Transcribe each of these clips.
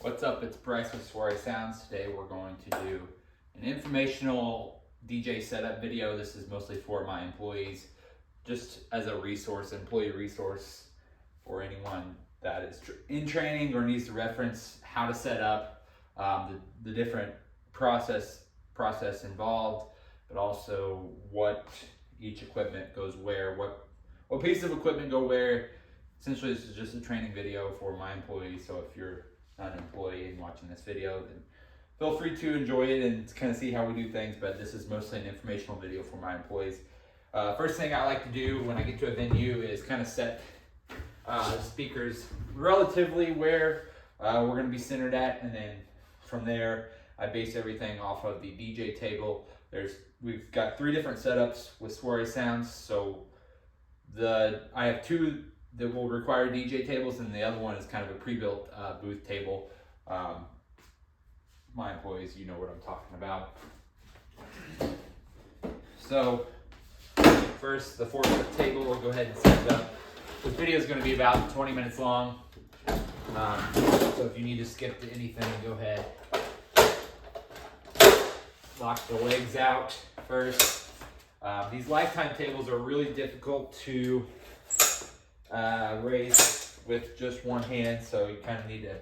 What's up, it's Bryce with Soiree Sounds. Today we're going to do an informational DJ setup video. This is mostly for my employees, just as a resource, employee resource for anyone that is in training or needs to reference how to set up the different process involved, but also what each equipment goes where, what piece of equipment go where. Essentially, this is just a training video for my employees, so if you're not an employee and watching this video, then feel free to enjoy it and kind of see how we do things, but this is mostly an informational video for my employees. First thing I like to do when I get to a venue is kind of set speakers relatively where we're going to be centered at, and then from there I base everything off of the DJ table. We've got 3 different setups with Soiree Sounds, so I have 2 that will require DJ tables, and the other one is kind of a pre-built booth table. My employees, you know what I'm talking about. So first, the 4-foot table, we'll go ahead and set it up. This video is going to be about 20 minutes long, so if you need to skip to anything, go ahead. Lock the legs out first. These lifetime tables are really difficult to raise with just one hand, so you kind of need to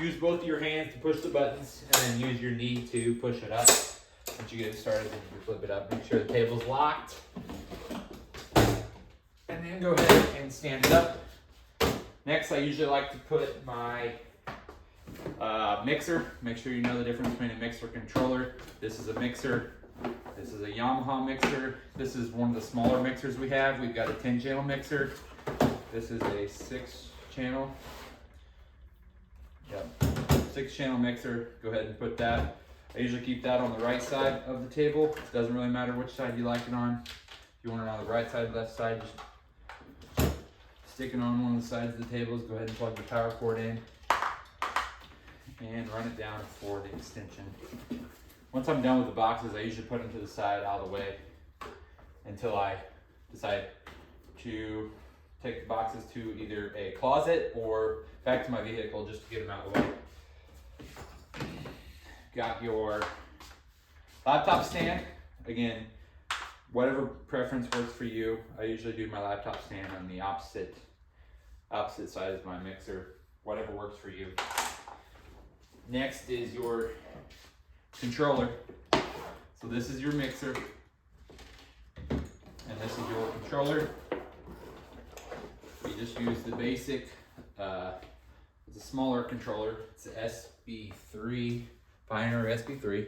use both of your hands to push the buttons and then use your knee to push it up. Once you get it started, then you can flip it up, make sure the table's locked, and then go ahead and stand it up. Next, I usually like to put my mixer. Make sure you know the difference between a mixer and controller. This is a mixer. This is a Yamaha mixer. This is one of the smaller mixers we have. We've got a 10-channel mixer. This is a 6-channel. Yep, 6-channel mixer. Go ahead and put that. I usually keep that on the right side of the table. It doesn't really matter which side you like it on. If you want it on the right side, left side, just stick it on one of the sides of the tables. Go ahead and plug the power cord in and run it down for the extension. Once I'm done with the boxes, I usually put them to the side, out of the way, until I decide to take the boxes to either a closet or back to my vehicle just to get them out of the way. Got your laptop stand. Again, whatever preference works for you. I usually do my laptop stand on the opposite side as my mixer. Whatever works for you. Next is your controller. So this is your mixer, and this is your controller. We just use the basic, it's a smaller controller. It's an SB3, Pioneer SB3.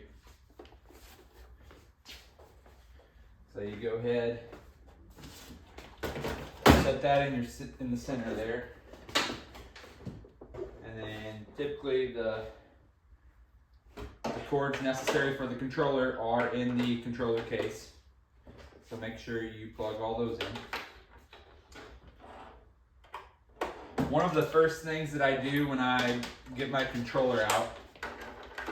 So you go ahead, set that in the center there, and then typically the cords necessary for the controller are in the controller case, so make sure you plug all those in. One of the first things that I do when I get my controller out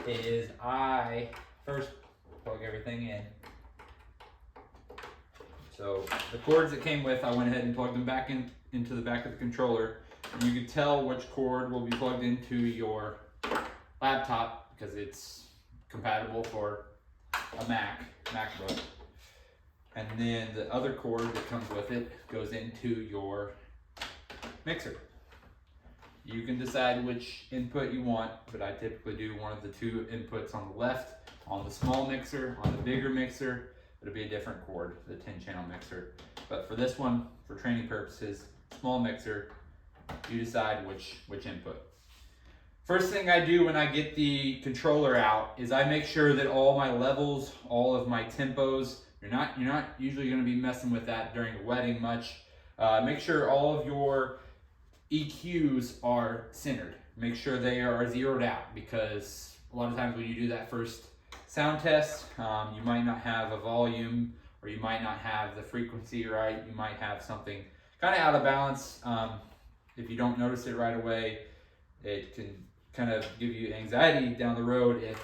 is I first plug everything in. So the cords that came with, I went ahead and plugged them back into the back of the controller, and you can tell which cord will be plugged into your laptop because it's compatible for a MacBook. And then the other cord that comes with it goes into your mixer. You can decide which input you want, but I typically do one of the 2 inputs on the left. On the small mixer, on the bigger mixer, it'll be a different cord, the 10-channel mixer. But for this one, for training purposes, small mixer, you decide which input. First thing I do when I get the controller out is I make sure that all my levels, all of my tempos, you're not usually going to be messing with that during a wedding much. Make sure all of your EQs are centered. Make sure they are zeroed out, because a lot of times when you do that first sound test, you might not have a volume, or you might not have the frequency right. You might have something kind of out of balance. If you don't notice it right away, it can kind of give you anxiety down the road if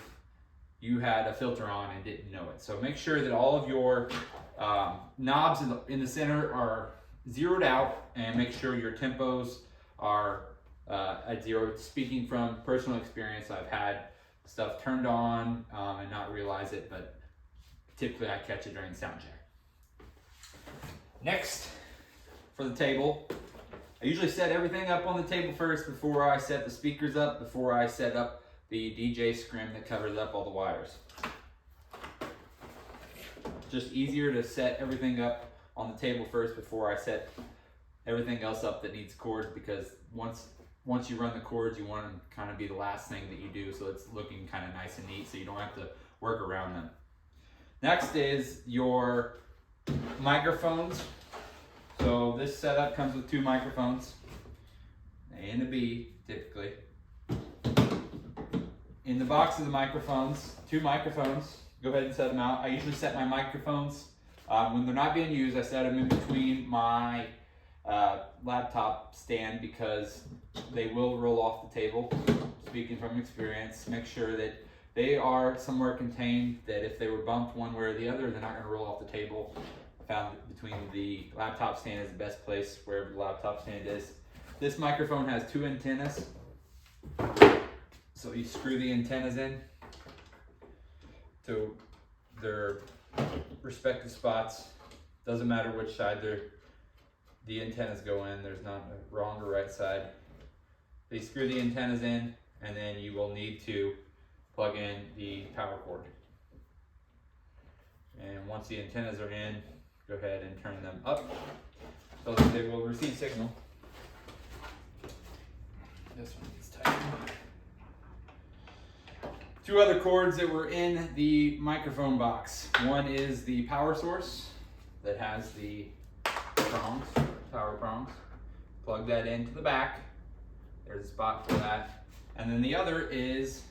you had a filter on and didn't know it. So make sure that all of your knobs in the center are zeroed out, and make sure your tempos are at zero. Speaking from personal experience, I've had stuff turned on and not realize it, but typically I catch it during sound check. Next, for the table, I usually set everything up on the table first before I set the speakers up, before I set up the DJ scrim that covers up all the wires. Just easier to set everything up on the table first before I set everything else up that needs cords, because once you run the cords, you want them to kind of be the last thing that you do, so it's looking kind of nice and neat, so you don't have to work around them. Next is your microphones. So this setup comes with 2 microphones, A and a B typically. In the box of the microphones, 2 microphones. Go ahead and set them out. I usually set my microphones when they're not being used. I set them in between my laptop stand, because they will roll off the table. Speaking from experience, make sure that they are somewhere contained, that if they were bumped one way or the other, they're not going to roll off the table. I found that between the laptop stand is the best place, wherever the laptop stand is. This microphone has 2 antennas, so you screw the antennas in to their respective spots. Doesn't matter which side the antennas go in. There's not a wrong or right side. They screw the antennas in, and then you will need to plug in the power cord. And once the antennas are in, go ahead and turn them up so that they will receive signal. This one gets tight. 2 other cords that were in the microphone box. One is the power source that has the prongs, power prongs. Plug that into the back. There's a spot for that. And then the other is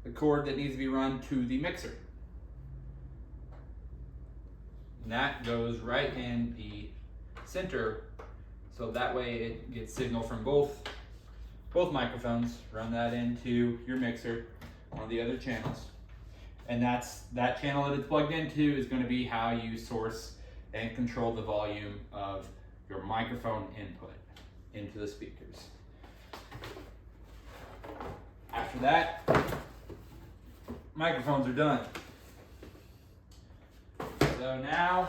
the cord that needs to be run to the mixer. And that goes right in the center, so that way it gets signal from both microphones. Run that into your mixer, one of the other channels. And that channel that it's plugged into is going to be how you source and control the volume of your microphone input into the speakers. After that, microphones are done. So now,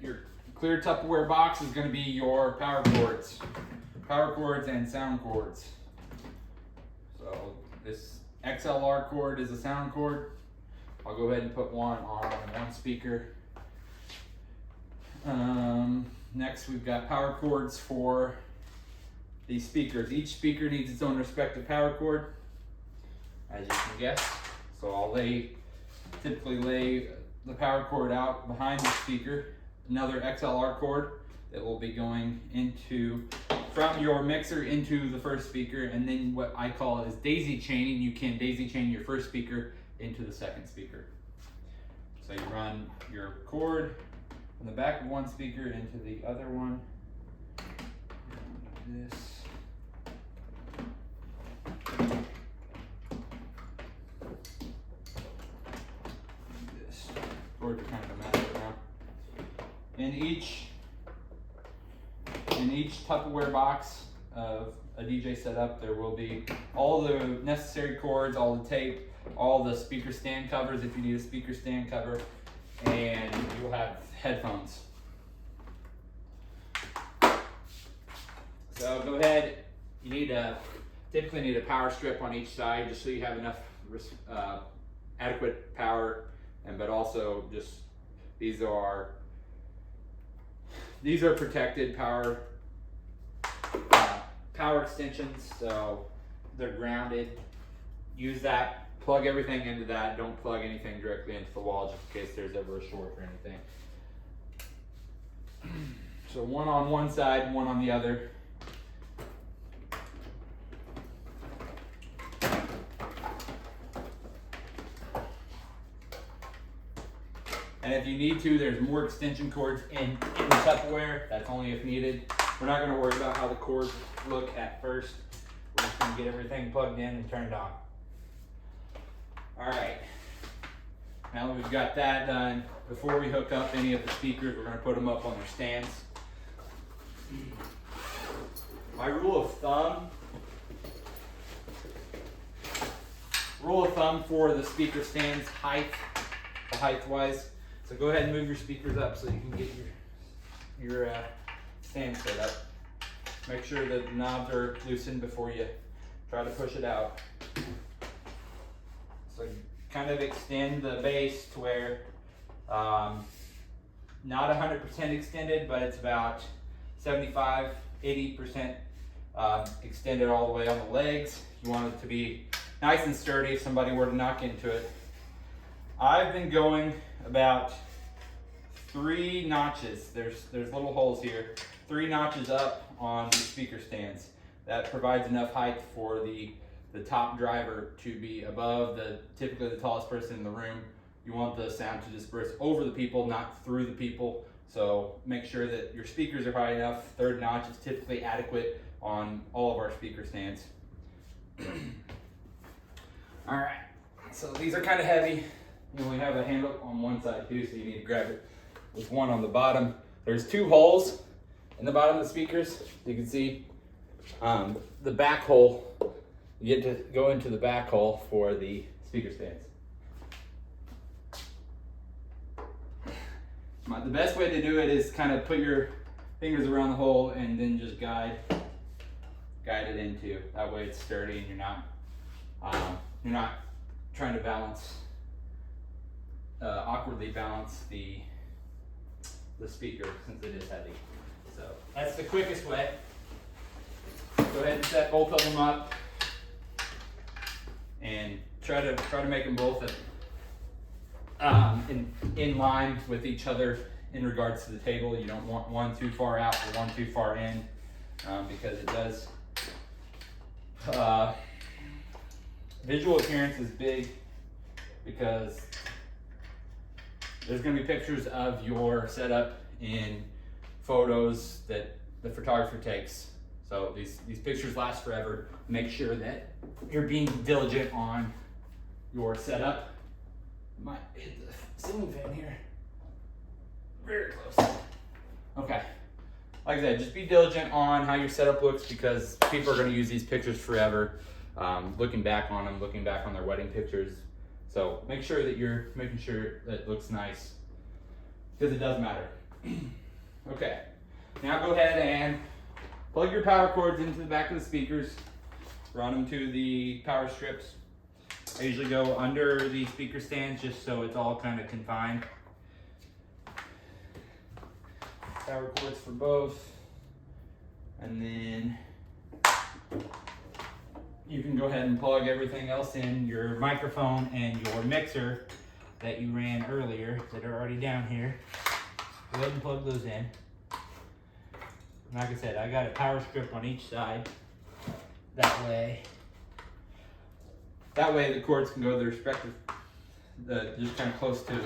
your clear Tupperware box is going to be your power cords and sound cords. So this XLR cord is a sound cord. I'll go ahead and put one on one speaker. Next, we've got power cords for the speakers. Each speaker needs its own respective power cord, as you can guess. So I'll typically lay the power cord out behind the speaker. Another XLR cord that will be going from your mixer into the first speaker, and then what I call is daisy chaining. You can daisy chain your first speaker into the second speaker. So you run your cord from the back of one speaker into the other one. This. Cords are kind of a mess right now. In each Tupperware box of a DJ setup, there will be all the necessary cords, all the tape, all the speaker stand covers if you need a speaker stand cover, and you'll have headphones. So go ahead, typically need a power strip on each side just so you have enough adequate power, but also just these are protected power extensions, so they're grounded. Use that, plug everything into that. Don't plug anything directly into the wall just in case there's ever a short or anything. So one on one side, one on the other. And if you need to, there's more extension cords in the Tupperware. That's only if needed. We're not going to worry about how the cords look at first. We're just going to get everything plugged in and turned on. All right. Now that we've got that done, before we hook up any of the speakers, we're going to put them up on their stands. My rule of thumb for the speaker stands, height-wise. So go ahead and move your speakers up so you can get your stand set up. Make sure that the knobs are loosened before you try to push it out. So kind of extend the base to where not 100% extended, but it's about 75, 80% extended all the way on the legs. You want it to be nice and sturdy if somebody were to knock into it. I've been going about 3 notches. There's little holes here. 3 notches up on the speaker stands. That provides enough height for the top driver to be above typically the tallest person in the room. You want the sound to disperse over the people, not through the people. So make sure that your speakers are high enough. 3rd notch is typically adequate on all of our speaker stands. All right, so these are kind of heavy. You only have a handle on one side too, so you need to grab it with one on the bottom. There's 2 holes in the bottom of the speakers. You can see the back hole. You get to go into the back hole for the speaker stands. The best way to do it is kind of put your fingers around the hole and then just guide it into. That way it's sturdy and you're not trying to balance, awkwardly balance the speaker since it is heavy. So that's the quickest way. Go ahead and set both of them up and try to make them both in line with each other in regards to the table. You don't want one too far out or one too far in, because it does. Visual appearance is big because there's going to be pictures of your setup in photos that the photographer takes. So these pictures last forever. Make sure that you're being diligent on your setup. Might hit the ceiling fan here. Very close. Okay. Like I said, just be diligent on how your setup looks because people are going to use these pictures forever. Looking back on them, looking back on their wedding pictures. So make sure that you're making sure that it looks nice because it does matter. Okay. Now go ahead and plug your power cords into the back of the speakers. Run them to the power strips. I usually go under the speaker stands just so it's all kind of confined. Power cords for both. And then you can go ahead and plug everything else in, your microphone and your mixer that you ran earlier that are already down here. Go ahead and plug those in. Like I said, I got a power strip on each side. That way the cords can go to their respective, just kind of close to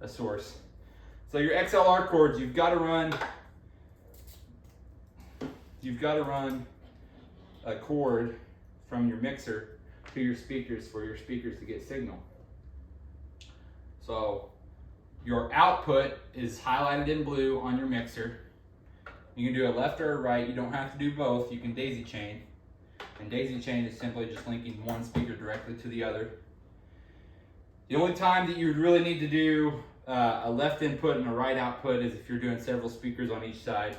a source. So your XLR cords, you've got to run a cord from your mixer to your speakers for your speakers to get signal. So your output is highlighted in blue on your mixer. You can do a left or a right. You don't have to do both. You can daisy chain. And daisy chain is simply just linking one speaker directly to the other. The only time that you would really need to do a left input and a right output is if you're doing several speakers on each side.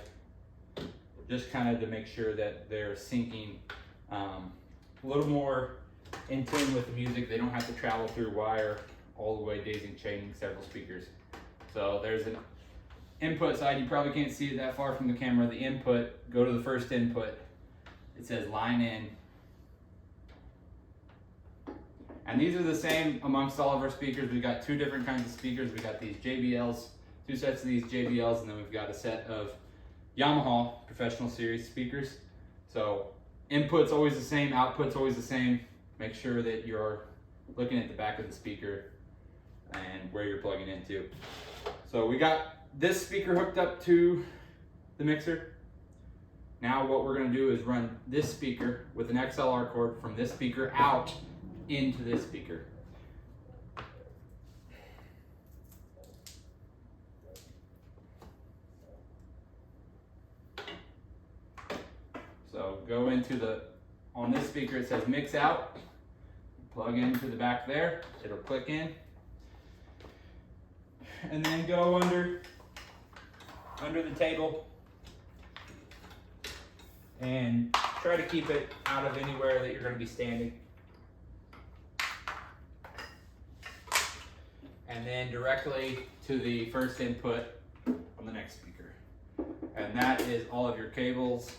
Just kind of to make sure that they're syncing a little more in tune with the music. They don't have to travel through wire all the way daisy chaining several speakers. So there's an input side. You probably can't see it that far from the camera. The input, go to the first input. It says line in. And these are the same amongst all of our speakers. We've got 2 different kinds of speakers. We got these JBLs, 2 sets of these JBLs, and then we've got a set of Yamaha Professional Series speakers. So input's always the same, output's always the same. Make sure that you're looking at the back of the speaker and where you're plugging into. So we got this speaker hooked up to the mixer. Now what we're going to do is run this speaker with an XLR cord from this speaker out into this speaker. go into on this speaker it says mix out, plug into the back there, it'll click in. And then go under the table and try to keep it out of anywhere that you're going to be standing. And then directly to the first input on the next speaker. And that is all of your cables.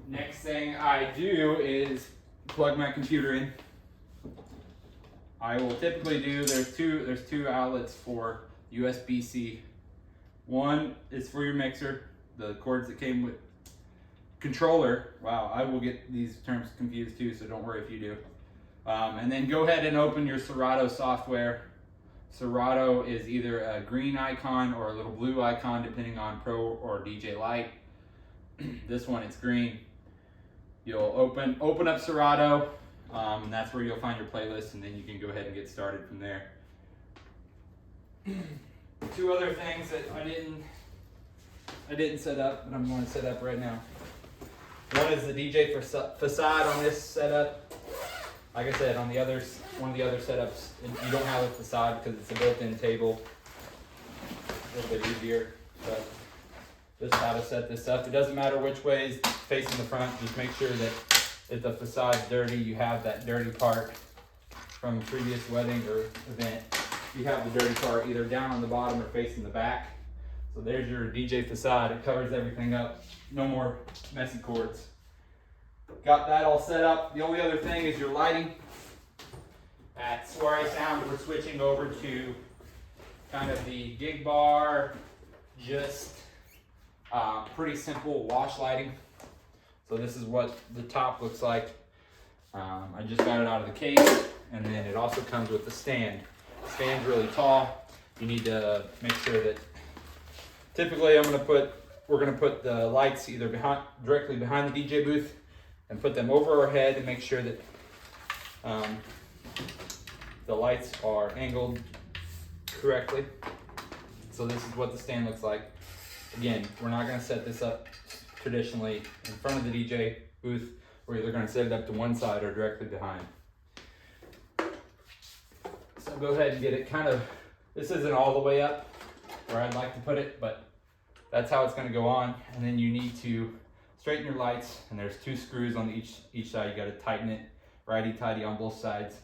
Next thing I do is plug my computer in. I will typically do, there's two outlets for USB-C. One is for your mixer, the cords that came with controller. Wow, I will get these terms confused too, so don't worry if you do. And then go ahead and open your Serato software. Serato is either a green icon or a little blue icon depending on Pro or DJ Lite. This one, it's green. You'll open up Serato, and that's where you'll find your playlist, and then you can go ahead and get started from there. Two other things that I didn't set up, but I'm going to set up right now. One is the DJ facade on this setup. Like I said, on one of the other setups, you don't have a facade because it's a built-in table. A little bit easier, but this is how to set this up. It doesn't matter which way is facing the front. Just make sure that if the facade's dirty, you have that dirty part from a previous wedding or event. You have the dirty part either down on the bottom or facing the back. So there's your DJ facade. It covers everything up. No more messy cords. Got that all set up. The only other thing is your lighting. At Soiree Sound, we're switching over to kind of the gig bar, just pretty simple wash lighting. So this is what the top looks like. I just got it out of the case, and then it also comes with the stand. The stand's really tall. You need to make sure that, typically we're gonna put the lights either directly behind the DJ booth and put them over our head and make sure that the lights are angled correctly. So this is what the stand looks like. Again, we're not going to set this up traditionally in front of the DJ booth. We're either going to set it up to one side or directly behind. So go ahead and get it this isn't all the way up where I'd like to put it, but that's how it's going to go on. And then you need to straighten your lights, and there's 2 screws on each side. You got to tighten it righty-tighty on both sides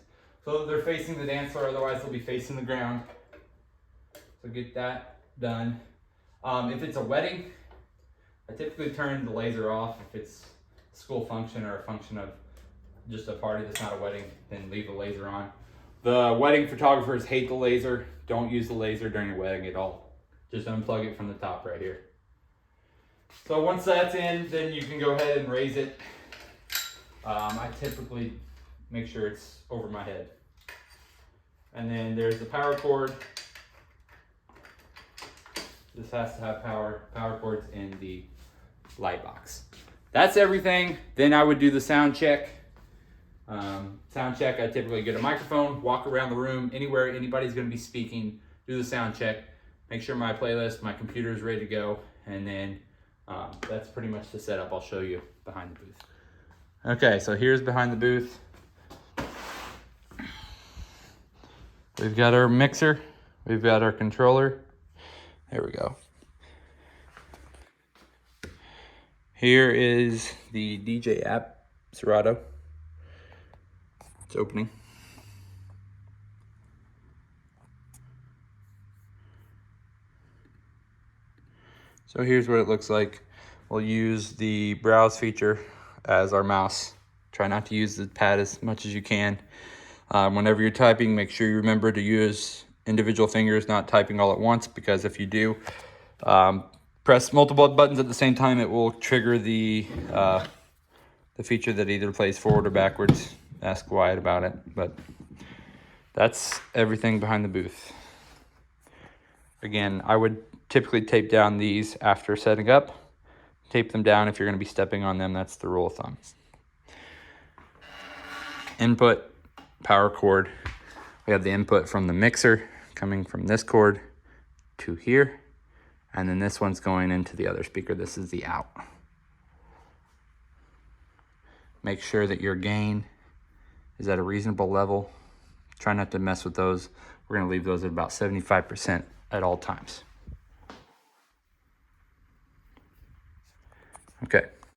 so that they're facing the dance floor, otherwise they'll be facing the ground. So get that done. If it's a wedding, I typically turn the laser off. If it's a school function or a function of just a party that's not a wedding, then leave the laser on. The wedding photographers hate the laser. Don't use the laser during your wedding at all. Just unplug it from the top right here. So once that's in, then you can go ahead and raise it. I typically make sure it's over my head. And then there's the power cord. This has to have power cords in the light box. That's everything. Then I would do the sound check. Sound check, I typically get a microphone, walk around the room, anywhere anybody's gonna be speaking, do the sound check, make sure my playlist, my computer is ready to go, and then that's pretty much the setup. I'll show you behind the booth. Okay, so here's behind the booth. We've got our mixer, we've got our controller. There we go. Here is the DJ app, Serato. It's opening. So here's what it looks like. We'll use the browse feature as our mouse. Try not to use the pad as much as you can. Whenever you're typing, make sure you remember to use individual fingers, not typing all at once, because if you do press multiple buttons at the same time, it will trigger the feature that either plays forward or backwards. Ask Wyatt about it, but that's everything behind the booth. Again, I would typically tape down these after setting up. Tape them down if you're going to be stepping on them. That's the rule of thumb. Input, power cord. We have the input from the mixer coming from this cord to here. And then this one's going into the other speaker. This is the out. Make sure that your gain is at a reasonable level. Try not to mess with those. We're gonna leave those at about 75% at all times. Okay.